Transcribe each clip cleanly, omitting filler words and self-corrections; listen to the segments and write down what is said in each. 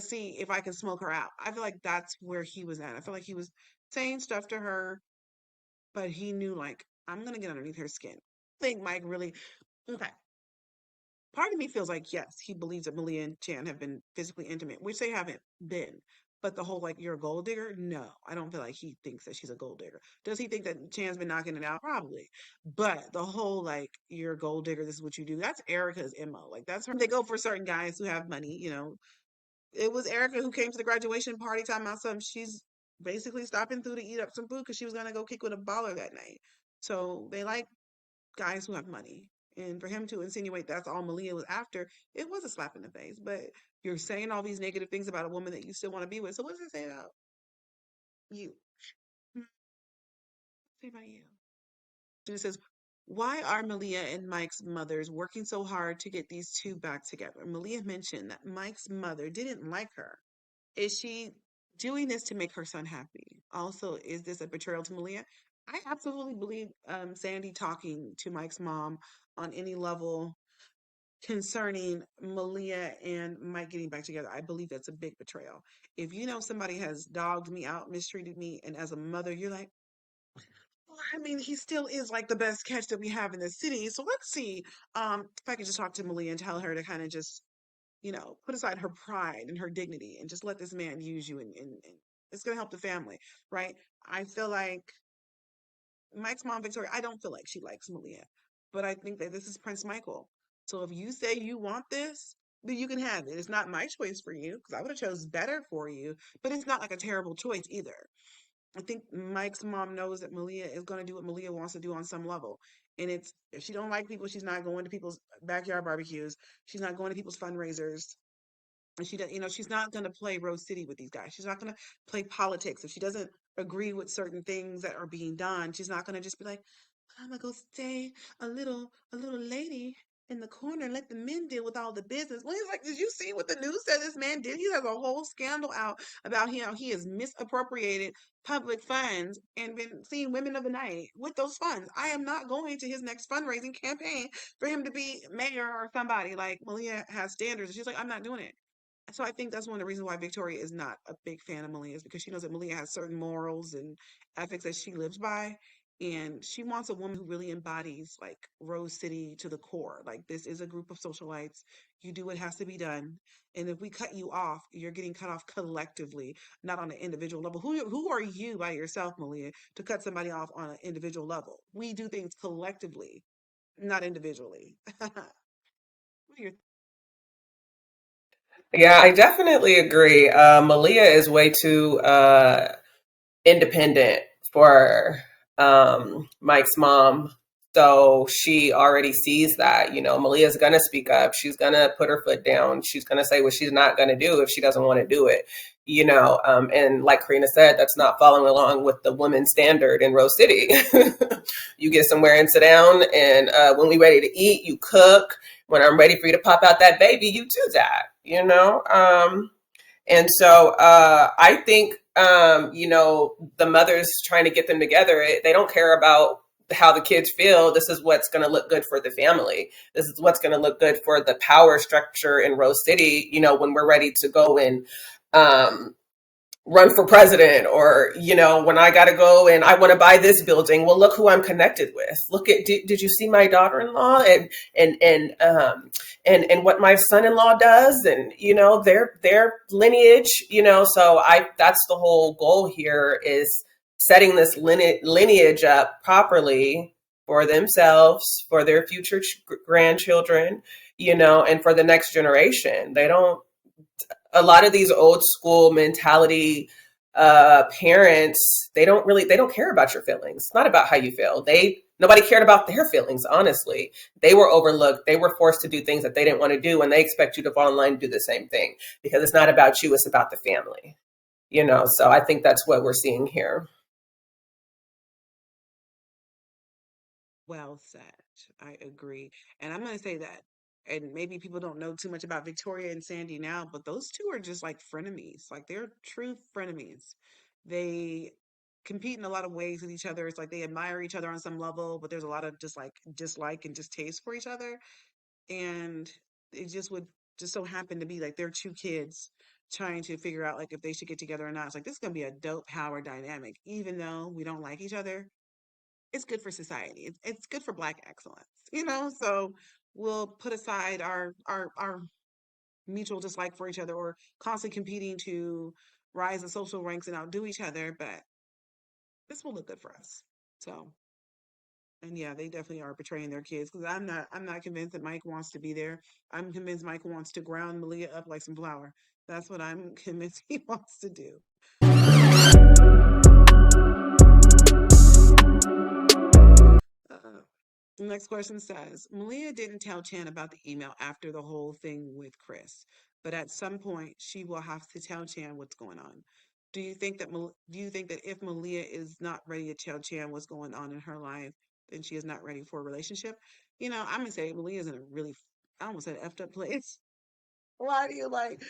see if I can smoke her out. I feel like that's where he was at. I feel like he was saying stuff to her, but he knew like I'm gonna get underneath her skin. I think Mike really okay. Part of me feels like yes, he believes that Malia and Chan have been physically intimate, which they haven't been. But the whole like you're a gold digger, no, I don't feel like he thinks that she's a gold digger. Does he think that Chan's been knocking it out? Probably. But the whole like you're a gold digger, this is what you do. That's Erica's MO. Like that's her. They go for certain guys who have money. It was Erica who came to the graduation party talking about something. She's basically stopping through to eat up some food because she was gonna go kick with a baller that night. So they like guys who have money. And for him to insinuate that's all Malia was after, it was a slap in the face. But you're saying all these negative things about a woman that you still want to be with. So what does it say about you? Hmm, say about you. And it says, why are Malia and Mike's mothers working so hard to get these two back together? Malia mentioned that Mike's mother didn't like her. Is she doing this to make her son happy? Also, is this a betrayal to Malia? I absolutely believe Sandy talking to Mike's mom on any level concerning Malia and Mike getting back together. I believe that's a big betrayal. If you know somebody has dogged me out, mistreated me, and as a mother, you're like, well, I mean, he still is like the best catch that we have in the city. So let's see if I could just talk to Malia and tell her to kind of just put aside her pride and her dignity and just let this man use you and it's going to help the family, right? I feel like Mike's mom, Victoria, I don't feel like she likes Malia, but I think that this is Prince Michael. So if you say you want this, then you can have it. It's not my choice for you because I would have chose better for you, but it's not like a terrible choice either. I think Mike's mom knows that Malia is going to do what Malia wants to do on some level. And it's if she don't like people, she's not going to people's backyard barbecues. She's not going to people's fundraisers. And she does, she's not going to play Rose City with these guys. She's not going to play politics. If she doesn't agree with certain things that are being done, she's not going to just be like, I'm gonna go stay a little lady in the corner and let the men deal with all the business. Well, he's like, did you see what the news said this man did? He has a whole scandal out about him. He has misappropriated public funds and been seeing women of the night with those funds. I am not going to his next fundraising campaign for him to be mayor or somebody. Like Malia has standards. And she's like, I'm not doing it. So I think that's one of the reasons why Victoria is not a big fan of Malia is because she knows that Malia has certain morals and ethics that she lives by. And she wants a woman who really embodies like Rose City to the core. Like this is a group of socialites. You do what has to be done. And if we cut you off, you're getting cut off collectively, not on an individual level. Who are you by yourself, Malia, to cut somebody off on an individual level? We do things collectively, not individually. What are your Yeah, I definitely agree. Malia is way too independent for Mike's mom. So she already sees that, Malia's gonna speak up. She's gonna put her foot down. She's gonna say what she's not gonna do if she doesn't want to do it, and like Karina said, that's not following along with the women's standard in Rose City. You get somewhere and sit down, and when we ready to eat, you cook. When I'm ready for you to pop out that baby, you do that. And so I think, the mothers trying to get them together, they don't care about how the kids feel. This is what's going to look good for the family. This is what's going to look good for the power structure in Rose City, when we're ready to go and um, run for president, or when I got to go and I want to buy this building. Well, look who I'm connected with. Look at, did you see my daughter-in-law and what my son-in-law does, and their lineage. So I that's the whole goal here, is setting this lineage up properly for themselves, for their future grandchildren, and for the next generation. They don't A lot of these old school mentality parents, they don't care about your feelings. It's not about how you feel. Nobody cared about their feelings, honestly. They were overlooked. They were forced to do things that they didn't want to do, and they expect you to fall in line and do the same thing, because it's not about you, it's about the family. So I think that's what we're seeing here. well said. I agree. And I'm going to say that, and maybe people don't know too much about Victoria and Sandy now, but those two are just like frenemies. Like they're true frenemies. They compete in a lot of ways with each other. It's like they admire each other on some level, but there's a lot of just like dislike and distaste for each other. And it just would just so happen to be like their two kids trying to figure out like if they should get together or not. It's like this is gonna be a dope power dynamic, even though we don't like each other. It's good for society. It's good for Black excellence, you know. So we'll put aside our mutual dislike for each other or constantly competing to rise in social ranks and outdo each other, but this will look good for us. So, and yeah, they definitely are betraying their kids because I'm not convinced that Mike wants to be there. I'm convinced Mike wants to ground Malia up like some flour. That's what I'm convinced he wants to do. The next question says Malia didn't tell Chan about the email after the whole thing with Chris, but at some point she will have to tell Chan what's going on. Do you think that if Malia is not ready to tell Chan what's going on in her life, then she is not ready for a relationship? You know, I'm gonna say Malia's in a really, I almost said effed up place. Why do you like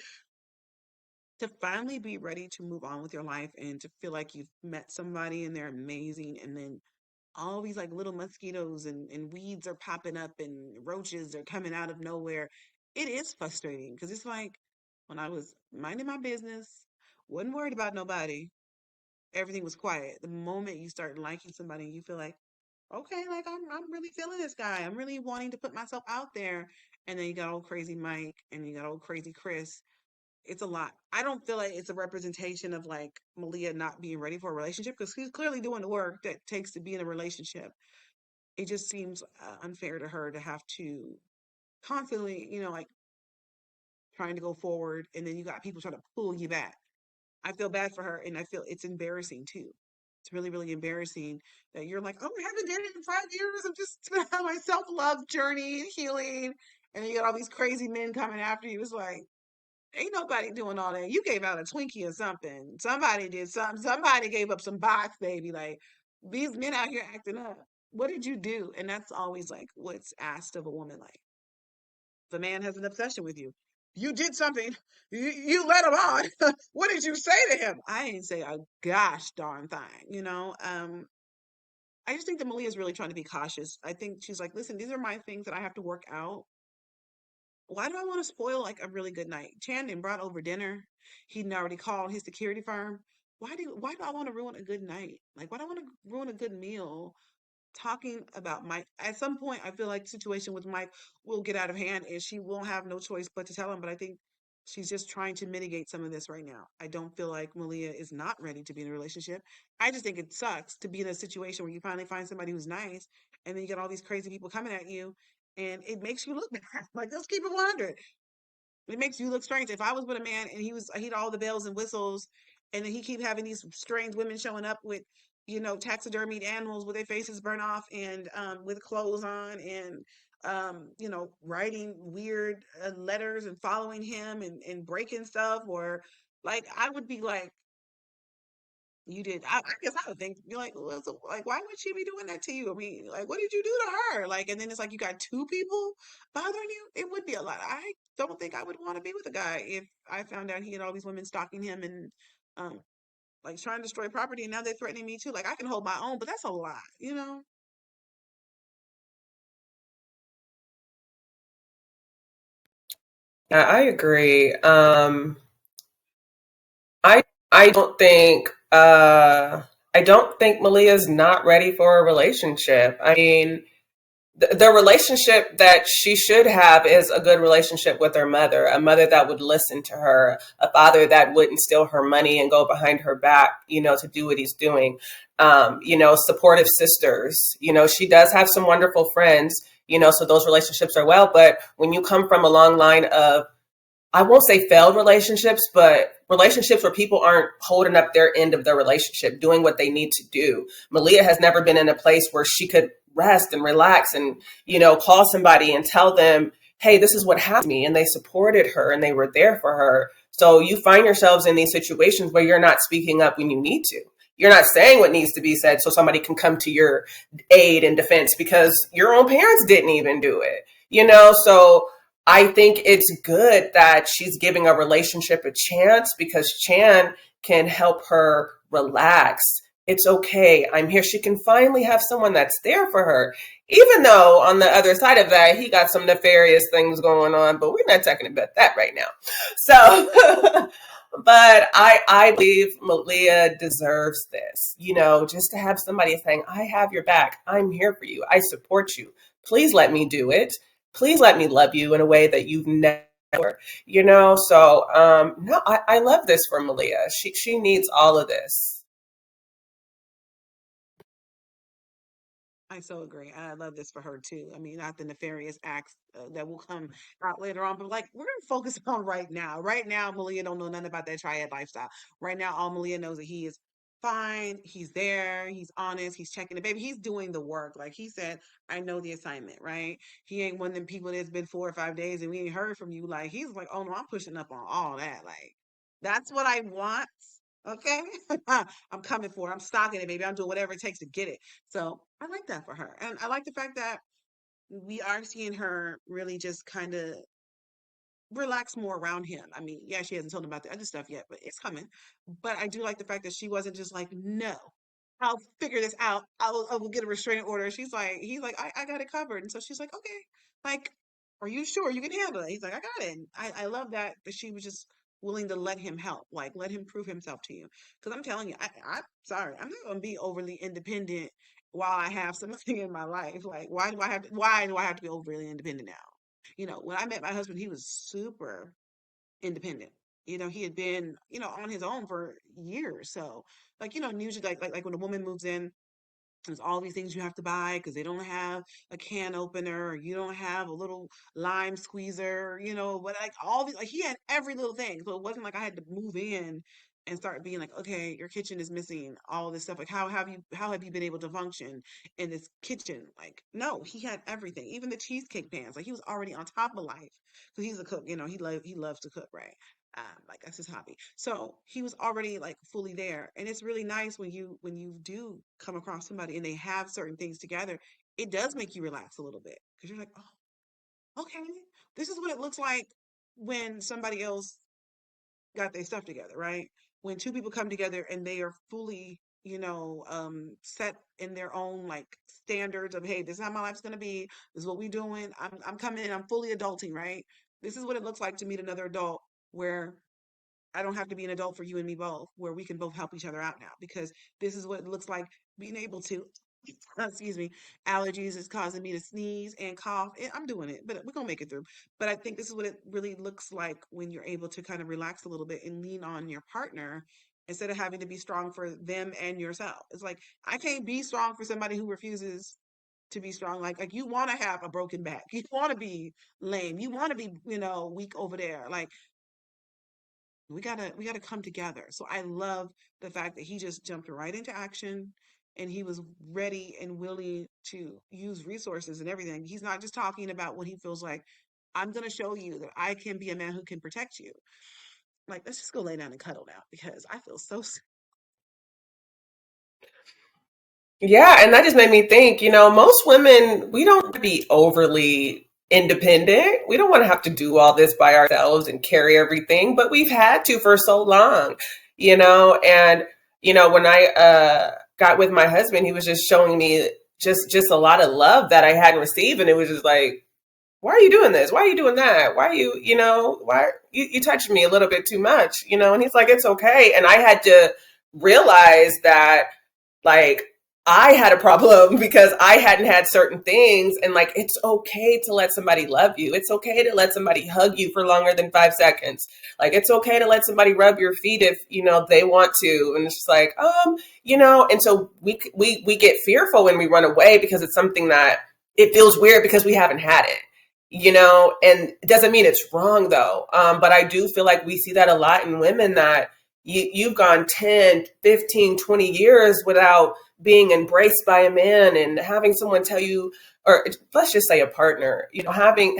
to finally be ready to move on with your life and to feel like you've met somebody and they're amazing, and then all these like little mosquitoes and weeds are popping up and roaches are coming out of nowhere. It is frustrating because it's like when I was minding my business, wasn't worried about nobody, everything was quiet. The moment you start liking somebody, you feel like, okay, like I'm really feeling this guy. I'm really wanting to put myself out there. And then you got old crazy Mike and you got old crazy Chris. It's a lot. I don't feel like it's a representation of like Malia not being ready for a relationship because he's clearly doing the work that takes to be in a relationship. It just seems unfair to her to have to constantly, you know, like trying to go forward, and then you got people trying to pull you back. I feel bad for her, and I feel it's embarrassing too. It's really, really embarrassing that you're like, oh, I haven't dated in 5 years. I'm just on my self love journey and healing, and then you got all these crazy men coming after you. It's like, ain't nobody doing all that. You gave out a Twinkie or something. Somebody did something. Somebody gave up some box, baby. Like these men out here acting up. What did you do? And that's always like what's asked of a woman. Like if a man has an obsession with you, you did something. You let him on. What did you say to him? I didn't say a gosh darn thing. You know. I just think that Malia is really trying to be cautious. I think she's like, listen, these are my things that I have to work out. Why do I want to spoil like a really good night? Chandon brought over dinner. He'd already called his security firm. Why do I want to ruin a good night? Like why do I want to ruin a good meal talking about Mike? At some point I feel like the situation with Mike will get out of hand and she won't have no choice but to tell him. But I think she's just trying to mitigate some of this right now. I don't feel like Malia is not ready to be in a relationship. I just think it sucks to be in a situation where you finally find somebody who's nice and then you get all these crazy people coming at you and it makes you look bad. Like let's keep it 100. It makes you look strange. If I was with a man and he'd all the bells and whistles, and then he keep having these strange women showing up with, you know, taxidermied animals with their faces burnt off and with clothes on and you know, writing weird letters and following him and breaking stuff, or like I would be like, you did. I guess I would think you're like, well, so, like, why would she be doing that to you? I mean, like, what did you do to her? Like, and then it's like you got two people bothering you. It would be a lot. I don't think I would want to be with a guy if I found out he had all these women stalking him and um like trying to destroy property, and now they're threatening me too. Like, I can hold my own, but that's a lot, you know. Yeah, I agree. I I don't think I don't think Malia's not ready for a relationship. I mean, the relationship that she should have is a good relationship with her mother, a mother that would listen to her, a father that wouldn't steal her money and go behind her back, you know, to do what he's doing. You know, supportive sisters. You know, she does have some wonderful friends, you know, so those relationships are well. But when you come from a long line of, I won't say failed relationships, but relationships where people aren't holding up their end of their relationship, doing what they need to do. Malia has never been in a place where she could rest and relax and, you know, call somebody and tell them, hey, this is what happened to me. And they supported her and they were there for her. So you find yourselves in these situations where you're not speaking up when you need to. You're not saying what needs to be said so somebody can come to your aid and defense because your own parents didn't even do it, you know? So I think it's good that she's giving a relationship a chance because Chan can help her relax. It's okay. I'm here. She can finally have someone that's there for her. Even though on the other side of that, he got some nefarious things going on, but we're not talking about that right now. So, But I believe Malia deserves this, just to have somebody saying, I have your back. I'm here for you. I support you. Please let me do it. Please let me love you in a way that you've never, So no, I love this for Malia. She needs all of this. I so agree. I love this for her too. I mean, not the nefarious acts that will come out later on, but like we're gonna focus on right now. Right now, Malia don't know nothing about that triad lifestyle. Right now, all Malia knows that he is fine. He's there. He's honest. He's checking the baby. He's doing the work. Like he said, I know the assignment. Right? He ain't one of them people that's been 4 or 5 days and we ain't heard from you. Like he's like, oh no, I'm pushing up on all that. Like that's what I want. Okay, I'm coming for it. I'm stocking it, baby. I'm doing whatever it takes to get it. So I like that for her. And I like the fact that we are seeing her really just kind of relax more around him. I mean, yeah, she hasn't told him about the other stuff yet, but it's coming. But I do like the fact that she wasn't just like, no, I'll figure this out. I will get a restraining order. He's like, I got it covered. And so she's like, okay, like, are you sure you can handle it? He's like, I got it. And I love that she was just willing to let him help, like let him prove himself to you. Because I'm telling you, I'm sorry, I'm not gonna be overly independent while I have something in my life. Like, why do I have to be overly independent now? When I met my husband, he was super independent. He had been, on his own for years. So, like, usually, like when a woman moves in, there's all these things you have to buy because they don't have a can opener, or you don't have a little lime squeezer, but like all these, like he had every little thing. So it wasn't like I had to move in and start being like, okay, your kitchen is missing all this stuff. Like how have you been able to function in this kitchen? Like, no, he had everything, even the cheesecake pans. Like he was already on top of life because he's a cook. He loves to cook, right? Like that's his hobby. So he was already like fully there. And it's really nice when you do come across somebody and they have certain things together, it does make you relax a little bit because you're like, oh, okay, this is what it looks like when somebody else got their stuff together, right? When two people come together and they are fully, set in their own like standards of, hey, this is how my life's gonna be. This is what we doing. I'm coming in. I'm fully adulting, right? This is what it looks like to meet another adult where I don't have to be an adult for you and me both, where we can both help each other out now because this is what it looks like being able to. Excuse me, allergies is causing me to sneeze and cough. I'm doing it, but we're gonna make it through. But I think this is what it really looks like when you're able to kind of relax a little bit and lean on your partner instead of having to be strong for them and yourself. It's like I can't be strong for somebody who refuses to be strong. Like you want to have a broken back, you want to be lame, you want to be weak over there. Like we gotta come together. So I love the fact that he just jumped right into action and he was ready and willing to use resources and everything. He's not just talking about what he feels like. I'm gonna show you that I can be a man who can protect you. Like, let's just go lay down and cuddle now because I feel so Yeah, and that just made me think, most women, we don't be overly independent. We don't want to have to do all this by ourselves and carry everything, but we've had to for so long, and when I got with my husband, he was just showing me just a lot of love that I hadn't received, and it was just like, why are you doing this? Why are you doing that? Why are you, why you touched me a little bit too much, and he's like, it's okay. And I had to realize that like I had a problem because I hadn't had certain things. And like, it's okay to let somebody love you. It's okay to let somebody hug you for longer than 5 seconds. Like, it's okay to let somebody rub your feet if, they want to. And it's just like, and so we get fearful when we run away because it's something that it feels weird because we haven't had it. And it doesn't mean it's wrong though. But I do feel like we see that a lot in women that you've gone 10, 15, 20 years without being embraced by a man and having someone tell you, or let's just say a partner, having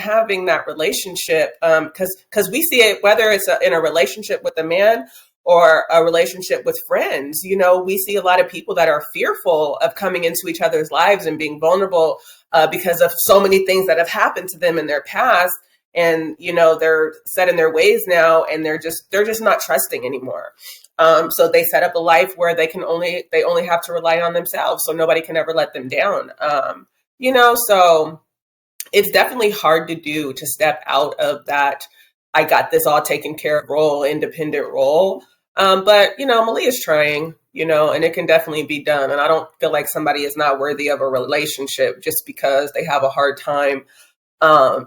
that relationship. Cause we see it, whether it's in a relationship with a man or a relationship with friends, we see a lot of people that are fearful of coming into each other's lives and being vulnerable because of so many things that have happened to them in their past. And they're set in their ways now, and they're just not trusting anymore. So they set up a life where they only have to rely on themselves, so nobody can ever let them down. So it's definitely hard to do, to step out of that I got this all taken care of role, independent role. But Malia's trying, and it can definitely be done. And I don't feel like somebody is not worthy of a relationship just because they have a hard time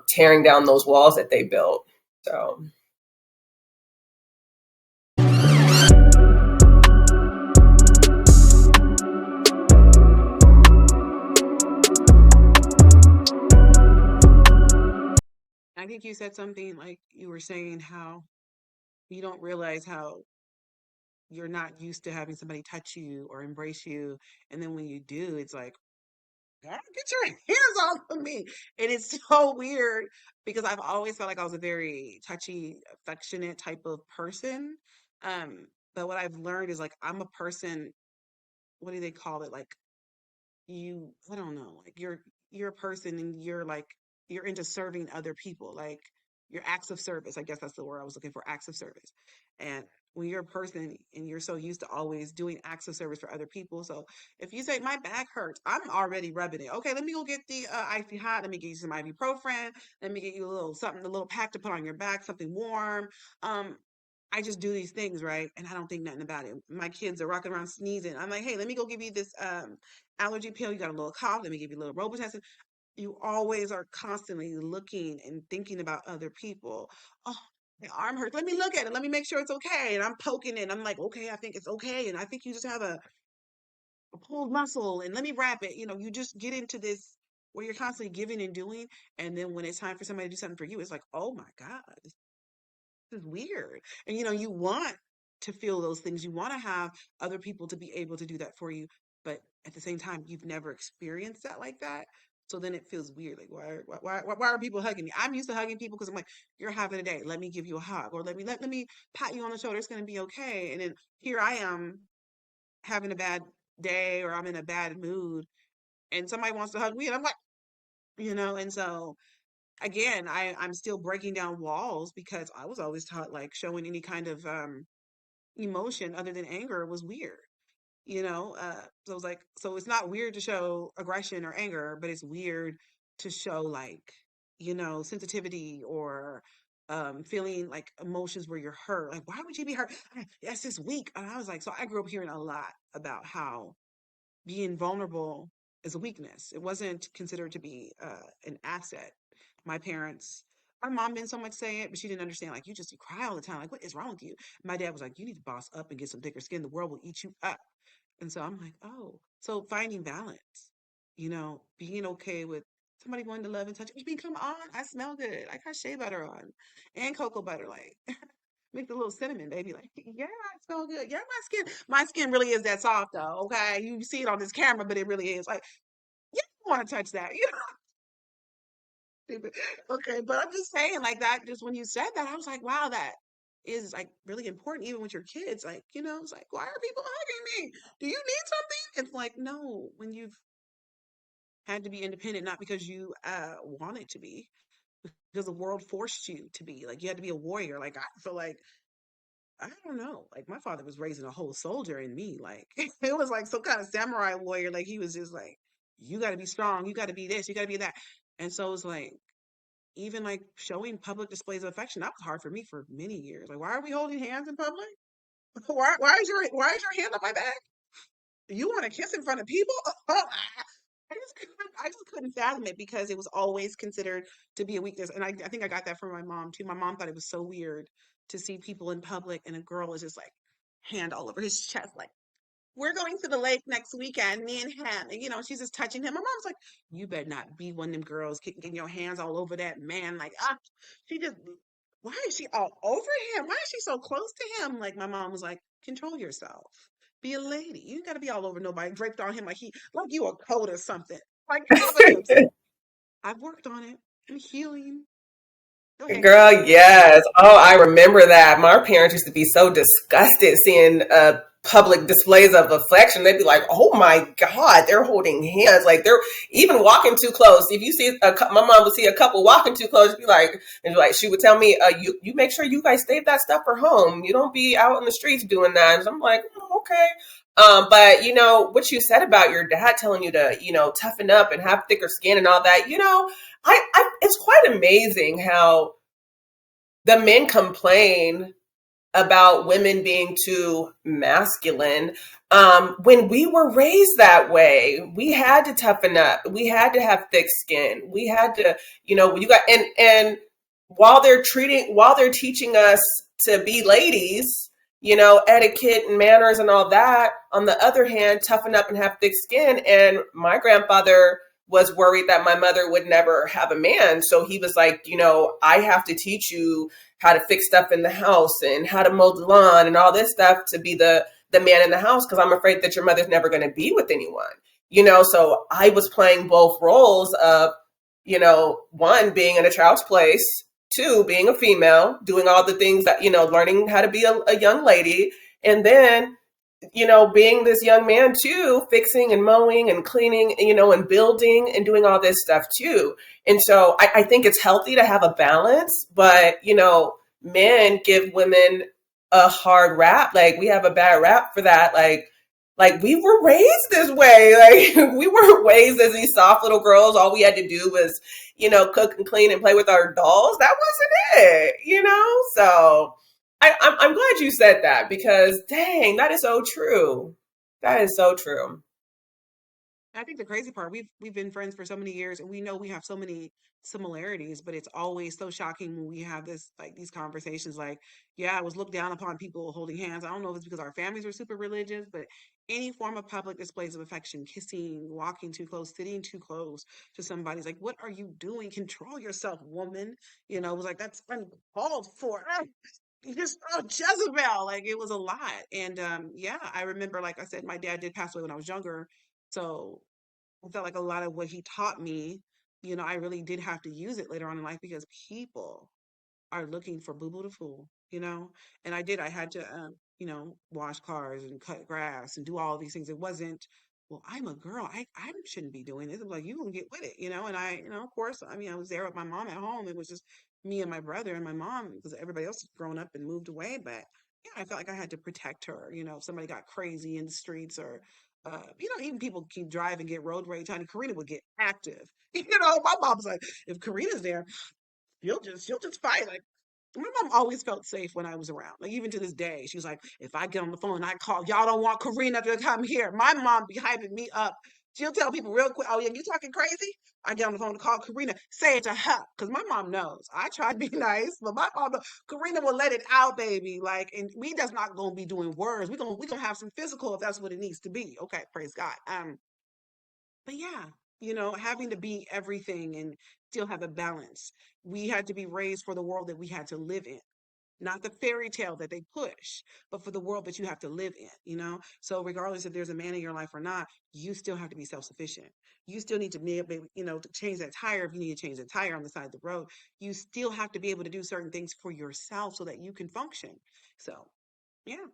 tearing down those walls that they built. So. I think you said something like you were saying how you don't realize how you're not used to having somebody touch you or embrace you. And then when you do, it's like, "Ah, get your hands off of me." And it's so weird because I've always felt like I was a very touchy, affectionate type of person. Um, but what I've learned is like I'm a person, what do they call it? Like I don't know, like you're a person and you're into serving other people, like your acts of service. I guess that's the word I was looking for, acts of service. And when you're a person and you're so used to always doing acts of service for other people, so if you say my back hurts, I'm already rubbing it. Okay, let me go get the icy hot. Let me get you some ibuprofen. Let me get you a little something, a little pack to put on your back, something warm. Um, I just do these things, right? And I don't think nothing about it. My kids are rocking around sneezing. I'm like, hey, let me go give you this allergy pill. You got a little cough. Let me give you a little Robitussin. You always are constantly looking and thinking about other people. Oh, my arm hurts. Let me look at it. Let me make sure it's okay. And I'm poking it. I'm like, okay, I think it's okay. And I think you just have a pulled muscle. And let me wrap it. You just get into this where you're constantly giving and doing. And then when it's time for somebody to do something for you, it's like, oh my God, this is weird. And you want to feel those things. You want to have other people to be able to do that for you, but at the same time, you've never experienced that like that. So then it feels weird. Like why are people hugging me? I'm used to hugging people because I'm like, you're having a day. Let me give you a hug, or let me pat you on the shoulder. It's gonna be okay. And then here I am having a bad day, or I'm in a bad mood, and somebody wants to hug me, and I'm like, and so again, I'm still breaking down walls because I was always taught like showing any kind of emotion other than anger was weird. So it's like, so it's not weird to show aggression or anger, but it's weird to show like, sensitivity or feeling like emotions where you're hurt. Like, why would you be hurt? That's just weak. And I was like, so I grew up hearing a lot about how being vulnerable is a weakness. It wasn't considered to be an asset. My parents, my mom didn't so much say it, but she didn't understand. Like, you cry all the time. Like, what is wrong with you? My dad was like, you need to boss up and get some thicker skin. The world will eat you up. And so I'm like, oh, so finding balance, being okay with somebody wanting to love and touch. I mean, come on, I smell good. I got shea butter on and cocoa butter. Like, make the little cinnamon, baby. Like, yeah, I smell good. Yeah, my skin really is that soft though. Okay. You see it on this camera, but it really is like, you don't want to touch that. Stupid. Okay. But I'm just saying, like that, just when you said that, I was like, wow, that is like really important, even with your kids. Like, it's like, why are people hugging me? Do you need something? It's like, no, when you've had to be independent, not because you wanted to be, because the world forced you to be. Like, you had to be a warrior. Like, I feel like I don't know. Like my father was raising a whole soldier in me. Like it was like some kind of samurai warrior. Like he was just like, you got to be strong. You got to be this. You got to be that. And so it's like even like showing public displays of affection. That was hard for me for many years. Like, why are we holding hands in public? Why is your hand on my back? You want to kiss in front of people? I just couldn't fathom it because it was always considered to be a weakness. And I think I got that from my mom too. My mom thought it was so weird to see people in public and a girl is just like hand all over his chest, like, we're going to the lake next weekend, me and him. And she's just touching him. My mom's like, you better not be one of them girls getting your hands all over that man. Like, she just, why is she all over him? Why is she so close to him? Like, my mom was like, control yourself. Be a lady. You got to be all over nobody, draped on him like you a coat or something. Like, have a hip. I've worked on it. I'm healing. Go ahead, girl. Girl, yes. Oh, I remember that. My parents used to be so disgusted seeing public displays of affection. They'd be like, "Oh my God, they're holding hands. Like they're even walking too close." If you see my mom would see a couple walking too close, be like, and like she would tell me, "You make sure you guys save that stuff for home. You don't be out in the streets doing that." And I'm like, oh, "Okay." But what you said about your dad telling you to toughen up and have thicker skin and all that. I it's quite amazing how the men complain about women being too masculine. When we were raised that way, we had to toughen up. We had to have thick skin. We had to, you got and while they're teaching us to be ladies, etiquette and manners and all that. On the other hand, toughen up and have thick skin. And my grandfather was worried that my mother would never have a man. So he was like, I have to teach you how to fix stuff in the house and how to mow the lawn and all this stuff to be the man in the house because I'm afraid that your mother's never going to be with anyone. So I was playing both roles of, one, being in a child's place, two, being a female, doing all the things that, learning how to be a young lady, and then being this young man too, fixing and mowing and cleaning, and building and doing all this stuff too. And so I think it's healthy to have a balance, but, men give women a hard rap. Like we have a bad rap for that. Like we were raised this way. Like we were raised as these soft little girls. All we had to do was, cook and clean and play with our dolls. That wasn't it. So I'm glad you said that because dang, that is so true. That is so true. I think the crazy part, we've been friends for so many years and we know we have so many similarities, but it's always so shocking when we have this like these conversations like, yeah, I was looked down upon people holding hands. I don't know if it's because our families were super religious, but any form of public displays of affection, kissing, walking too close, sitting too close to somebody's like, what are you doing? Control yourself, woman. It was like that's uncalled for. You just Jezebel. Like it was a lot. And yeah, I remember, like I said, my dad did pass away when I was younger. So I felt like a lot of what he taught me, I really did have to use it later on in life because people are looking for boo boo to fool. And I had to, wash cars and cut grass and do all these things. It wasn't, well, I'm a girl. I shouldn't be doing this. I'm like, you gonna get with it. And of course, I mean, I was there with my mom at home. It was just me and my brother and my mom because everybody else had grown up and moved away. But yeah, I felt like I had to protect her. If somebody got crazy in the streets or, even people keep driving, get road rage. Honey, Karina would get active. My mom's like, if Karina's there, she'll just fight. Like my mom always felt safe when I was around. Like even to this day, she was like, if I get on the phone and I call, y'all don't want Karina to come here. My mom be hyping me up. She'll tell people real quick, oh yeah, you talking crazy? I get on the phone to call Karina, say it to her. Cause my mom knows. I try to be nice, but my mom Karina will let it out, baby. Like, and we just not gonna be doing words. We gonna have some physical if that's what it needs to be. Okay, praise God. But yeah, having to be everything and still have a balance. We had to be raised for the world that we had to live in, not the fairy tale that they push, but for the world that you have to live in. So regardless if there's a man in your life or not, you still have to be self-sufficient. You still need to be able, to change that tire if you need to change the tire on the side of the road. You still have to be able to do certain things for yourself so that you can function. So, yeah.